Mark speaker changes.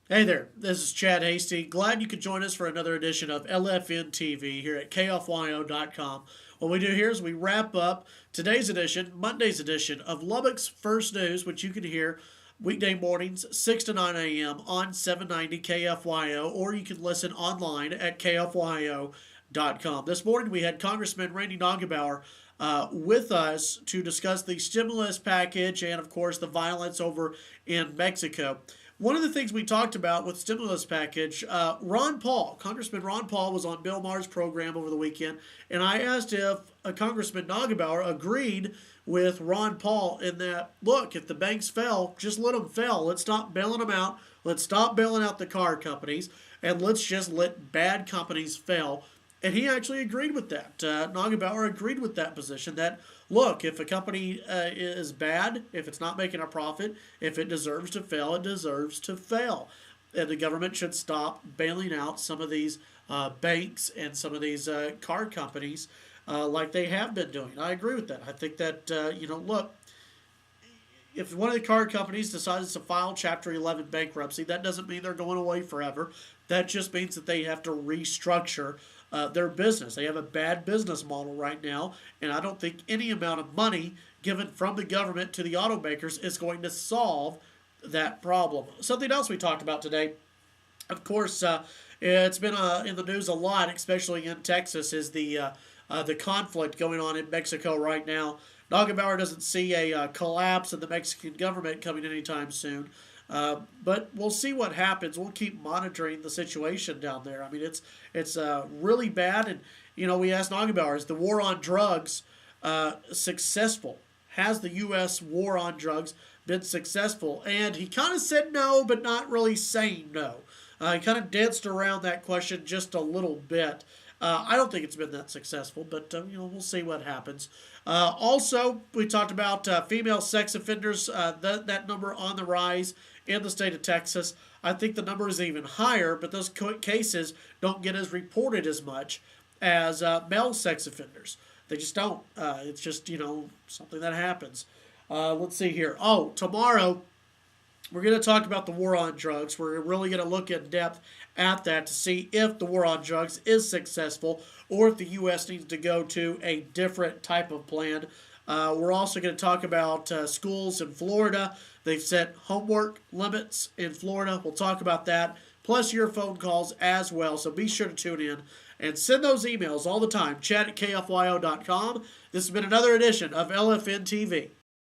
Speaker 1: Hey there, this is Chad Hasty. Glad you could join us for another edition of Lfn Tv here at KFYO.com. What we do here is we wrap up today's edition, Monday's edition of Lubbock's First News, which you can hear weekday mornings, 6 to 9 a.m. on 790 KFYO, or you can listen online at KFYO.com. This morning we had Congressman Randy Neugebauer with us to discuss the stimulus package and, of course, the violence over in Mexico. One of the things we talked about with stimulus package, Congressman Ron Paul was on Bill Maher's program over the weekend, and I asked if Congressman Neugebauer agreed with Ron Paul in that, look, if the banks fell, just let them fail. Let's stop bailing them out. Let's stop bailing out the car companies, and let's just let bad companies fail. And he actually agreed with that. Neugebauer agreed with that position that, look, if a company is bad, if it's not making a profit, if it deserves to fail, it deserves to fail. And the government should stop bailing out some of these banks and some of these car companies like they have been doing. I agree with that. I think that, look, if one of the car companies decides to file Chapter 11 bankruptcy, that doesn't mean they're going away forever. That just means that they have to restructure their business. They have a bad business model right now, and I don't think any amount of money given from the government to the automakers is going to solve that problem. Something else we talked about today, of course, it's been in the news a lot, especially in Texas, is the conflict going on in Mexico right now. Neugebauer doesn't see a collapse of the Mexican government coming anytime soon. But we'll see what happens. We'll keep monitoring the situation down there. I mean, it's really bad. And, we asked Neugebauer, is the war on drugs successful? Has the U.S. war on drugs been successful? And he kind of said no, but not really saying no. He kind of danced around that question just a little bit. I don't think it's been that successful, but we'll see what happens. Also, we talked about female sex offenders. That number on the rise in the state of Texas. I think the number is even higher, but those cases don't get as reported as much as male sex offenders. They just don't. It's just something that happens. Let's see here. Oh, tomorrow we're going to talk about the war on drugs. We're really going to look in depth at that to see if the war on drugs is successful or if the U.S. needs to go to a different type of plan. We're also going to talk about schools in Florida. They've set homework limits in Florida. We'll talk about that, plus your phone calls as well. So be sure to tune in and send those emails all the time. Chat at KFYO.com. This has been another edition of LFN TV.